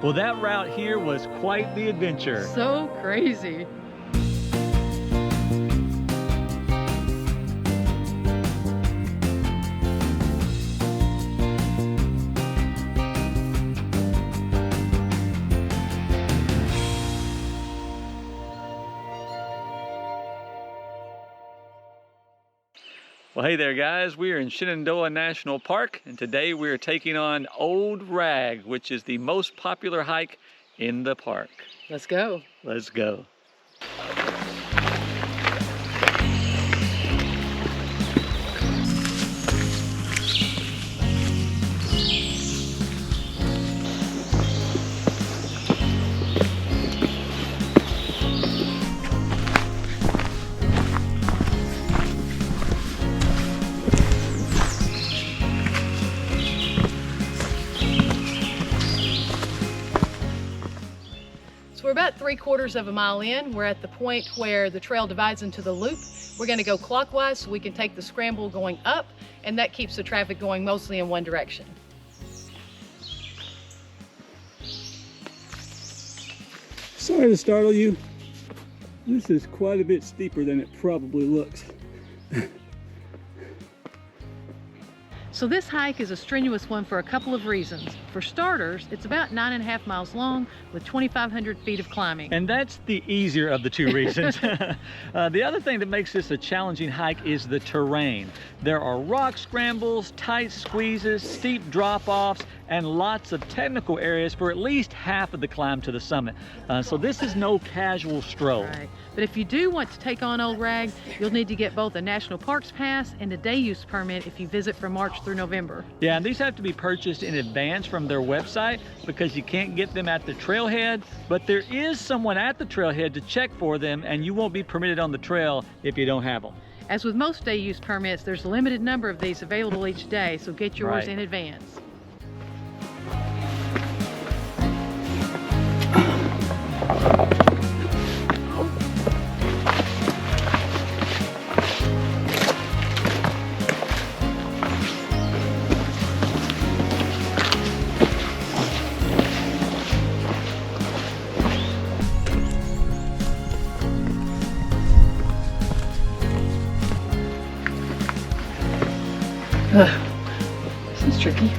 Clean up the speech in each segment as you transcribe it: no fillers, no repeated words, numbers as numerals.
Well, that route here was quite the adventure. So crazy. Well, hey there guys, we are in Shenandoah National Park, and today we are taking on Old Rag, which is the most popular hike in the park. Let's go. Let's go. So we're about 3/4 of a mile in. We're at the point where the trail divides into the loop. We're going to go clockwise so we can take the scramble going up, and that keeps the traffic going mostly in one direction. Sorry to startle you. This is quite a bit steeper than it probably looks. So this hike is a strenuous one for a couple of reasons. For starters, it's about 9.5 miles long with 2,500 feet of climbing. And that's the easier of the two reasons. The other thing that makes this a challenging hike is the terrain. There are rock scrambles, tight squeezes, steep drop-offs, and lots of technical areas for at least half of the climb to the summit. So this is no casual stroll. Right. But if you do want to take on Old Rag, you'll need to get both a National Parks Pass and a day use permit if you visit from March through November. Yeah, and these have to be purchased in advance from their website because you can't get them at the trailhead, but there is someone at the trailhead to check for them, and you won't be permitted on the trail if you don't have them. As with most day use permits, there's a limited number of these available each day, so get yours in advance. This is tricky.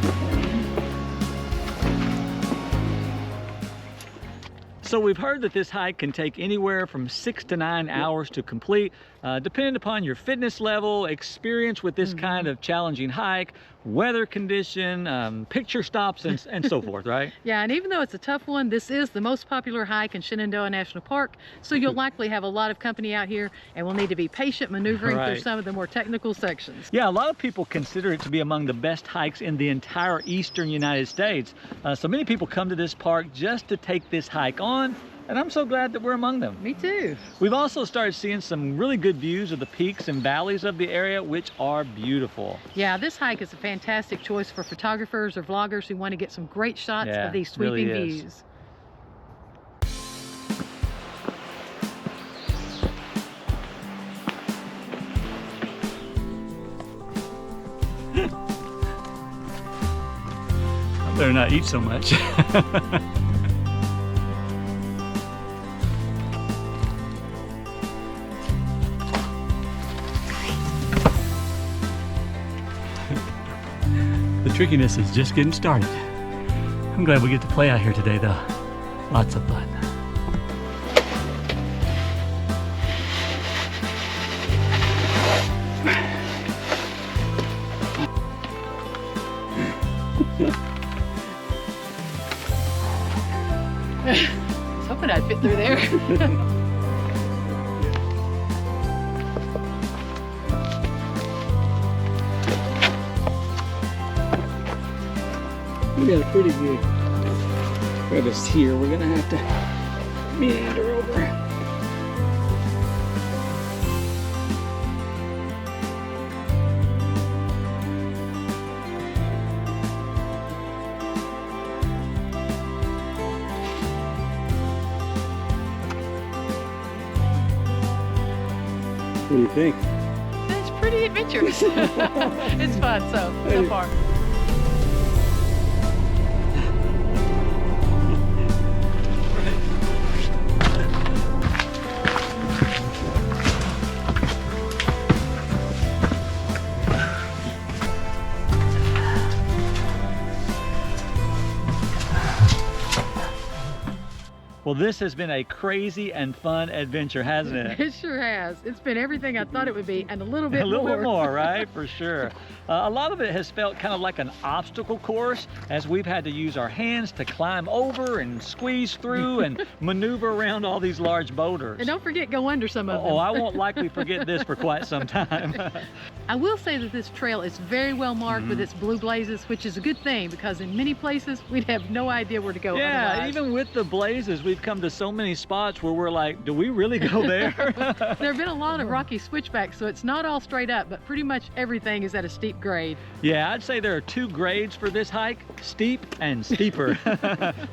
So we've heard that this hike can take anywhere from 6 to 9 hours to complete, depending upon your fitness level, experience with this kind of challenging hike, weather condition, picture stops, and so forth, right? Yeah, and even though it's a tough one, this is the most popular hike in Shenandoah National Park, so you'll likely have a lot of company out here, and we'll need to be patient maneuvering through some of the more technical sections. Yeah, a lot of people consider it to be among the best hikes in the entire eastern United States. So many people come to this park just to take this hike on, and I'm so glad that we're among them. Me too. We've also started seeing some really good views of the peaks and valleys of the area, which are beautiful. Yeah, this hike is a fantastic choice for photographers or vloggers who want to get some great shots of these sweeping views. I better not eat so much. The trickiness is just getting started. I'm glad we get to play out here today though. Lots of fun. I was hoping I'd fit through there. We got a pretty good crevice here. We're gonna have to meander over. What do you think? It's pretty adventurous. It's fun, so far. Well, this has been a crazy and fun adventure, hasn't it? It sure has. It's been everything I thought it would be and a little bit more. A little bit more, right? For sure. A lot of it has felt kind of like an obstacle course, as we've had to use our hands to climb over and squeeze through and maneuver around all these large boulders. And don't forget, go under some of them. Oh, I won't likely forget this for quite some time. I will say that this trail is very well marked with its blue blazes, which is a good thing because in many places we'd have no idea where to go. Yeah, otherwise. even with the blazes, we've come to so many spots where we're like, do we really go there? There have been a lot of rocky switchbacks, so it's not all straight up, but pretty much everything is at a steep grade. Yeah, I'd say there are two grades for this hike, steep and steeper.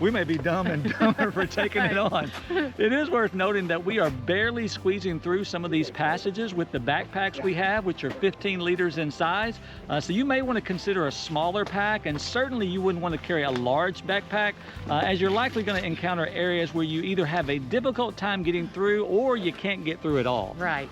We may be dumb and dumber for taking it on. It is worth noting that we are barely squeezing through some of these passages with the backpacks we have, which are 15 liters in size. So you may want to consider a smaller pack, and certainly you wouldn't want to carry a large backpack, as you're likely going to encounter areas where you either have a difficult time getting through or you can't get through at all. Right.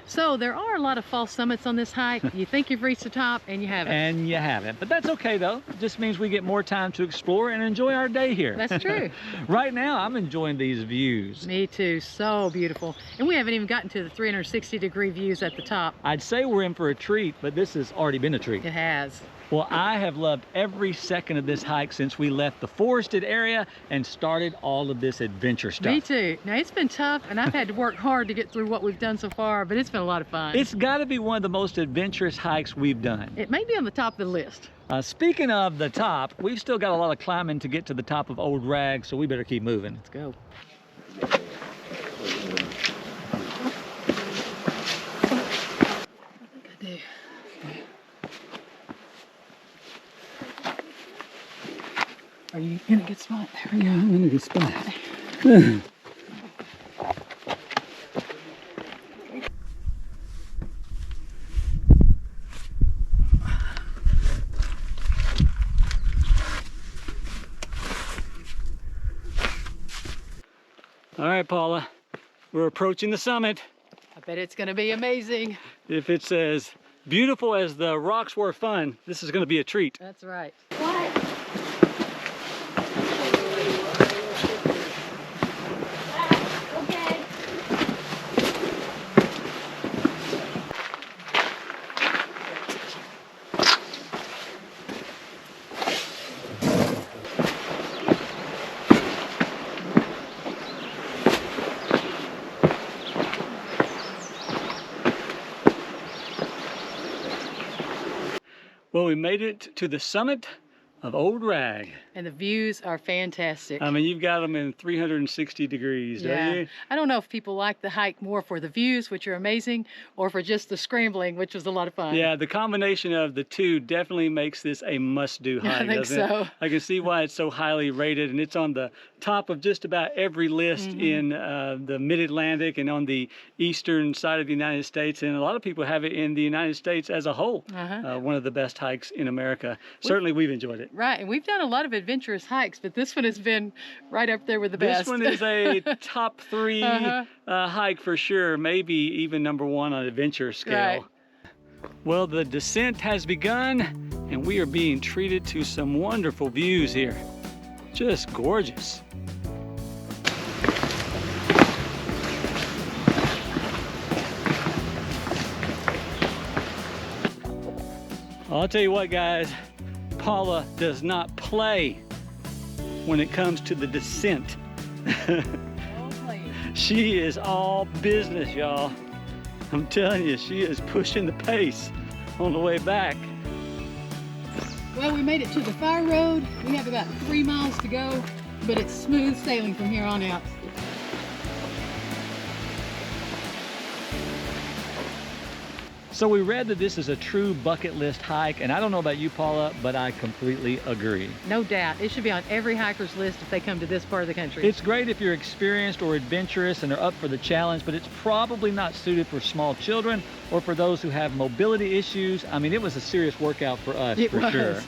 So there are a lot of false summits on this hike. You think you've reached the top and you haven't. And you haven't. But that's okay though. It just means we get more time to explore and enjoy our day here. That's true. Right now, I'm enjoying these views. Me too, so beautiful. And we haven't even gotten to the 360-degree views at the top. I'd say we're in for a treat, but this has already been a treat. It has. Well, I have loved every second of this hike since we left the forested area and started all of this adventure stuff. Me too. Now, it's been tough, and I've had to work hard to get through what we've done so far, but it's been a lot of fun. It's got to be one of the most adventurous hikes we've done. It may be on the top of the list. Speaking of the top, we've still got a lot of climbing to get to the top of Old Rag, so we better keep moving. Let's go. I think I do. Are you in a good spot? There we go. I'm in a good spot. All right, Paula, we're approaching the summit. I bet it's going to be amazing. If it's as beautiful as the rocks were fun, this is going to be a treat. That's right. Well, we made it to the summit of Old Rag. And the views are fantastic. I mean, you've got them in 360 degrees, don't you? I don't know if people like the hike more for the views, which are amazing, or for just the scrambling, which was a lot of fun. Yeah, the combination of the two definitely makes this a must-do hike, I think doesn't so. it? I can see why it's so highly rated, and it's on the top of just about every list in the Mid-Atlantic and on the eastern side of the United States, and a lot of people have it in the United States as a whole. One of the best hikes in America. Certainly, we've enjoyed it. Right, and we've done a lot of adventurous hikes, but this one has been right up there with the best. This one is a top 3 hike for sure, maybe even #1 on adventure scale. Right. Well, the descent has begun, and we are being treated to some wonderful views here. Just gorgeous. I'll tell you what, guys, Paula does not play when it comes to the descent. She is all business, y'all. I'm telling you, she is pushing the pace on the way back. Well, we made it to the fire road. We have about 3 miles to go, but it's smooth sailing from here on out. So we read that this is a true bucket list hike, and I don't know about you, Paula, but I completely agree. No doubt. It should be on every hiker's list if they come to this part of the country. It's great if you're experienced or adventurous and are up for the challenge, but it's probably not suited for small children or for those who have mobility issues. I mean, it was a serious workout for us, It for was. sure.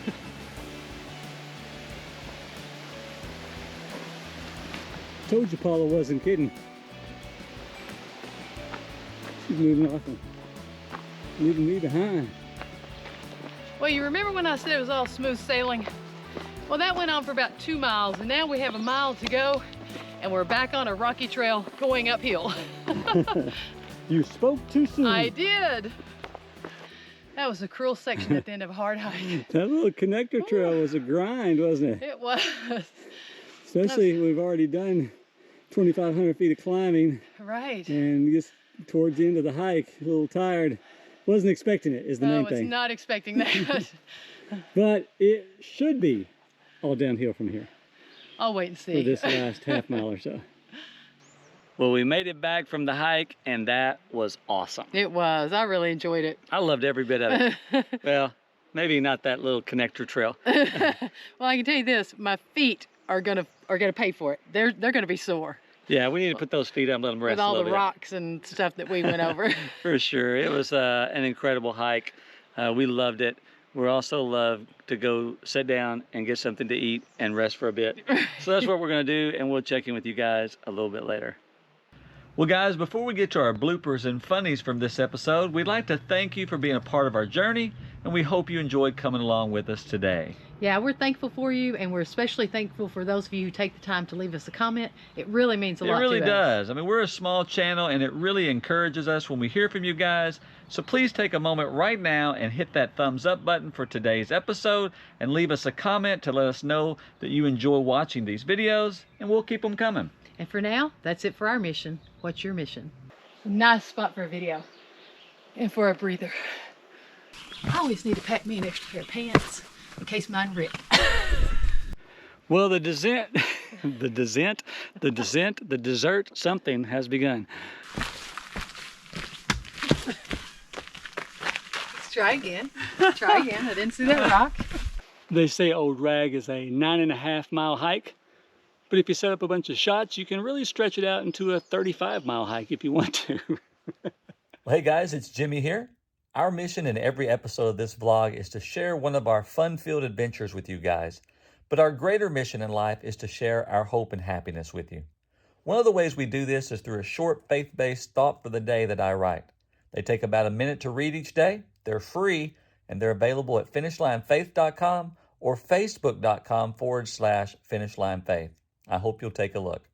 Told you Paula wasn't kidding. She's moving off and leaving me behind. Well, you remember when I said it was all smooth sailing? Well, that went on for about 2 miles, and now we have a mile to go, and we're back on a rocky trail going uphill. You spoke too soon. I did. That was a cruel section at the end of a hard hike. That little connector trail was a grind, wasn't it? It was. Especially we've already done 2,500 feet of climbing. Right. And just towards the end of the hike, a little tired. Wasn't expecting it is the main I was thing. not expecting that. But it should be all downhill from here I'll wait and for see. this last half mile or so. Well, we made it back from the hike, and that was awesome. It was. I really enjoyed it. I loved every bit of it. Well, maybe not that little connector trail. Well, I can tell you this: my feet are gonna pay for it. They're gonna be sore Yeah, we need to put those feet up and let them rest with all a the little bit. rocks and stuff that we went over. For sure. It was an incredible hike. We loved it. We also love to go sit down and get something to eat and rest for a bit. So that's what we're going to do, and we'll check in with you guys a little bit later. Well, guys, before we get to our bloopers and funnies from this episode, we'd like to thank you for being a part of our journey, and we hope you enjoyed coming along with us today. Yeah, we're thankful for you, and we're especially thankful for those of you who take the time to leave us a comment. It really means a lot to us. It really does. I mean, we're a small channel, and it really encourages us when we hear from you guys. So please take a moment right now and hit that thumbs up button for today's episode and leave us a comment to let us know that you enjoy watching these videos, and we'll keep them coming. And for now, that's it for our mission. What's your mission? Nice spot for a video and for a breather. I always need to pack me an extra pair of pants in case mine rip. Well, the dessert, something has begun. Let's try again. Try again. I didn't see that rock. They say Old Rag is a 9.5 mile hike. But if you set up a bunch of shots, you can really stretch it out into a 35-mile hike if you want to. Well, hey guys, it's Jimmy here. Our mission in every episode of this vlog is to share one of our fun-filled adventures with you guys. But our greater mission in life is to share our hope and happiness with you. One of the ways we do this is through a short faith-based thought for the day that I write. They take about a minute to read each day. They're free, and they're available at finishlinefaith.com or facebook.com/finishlinefaith. I hope you'll take a look.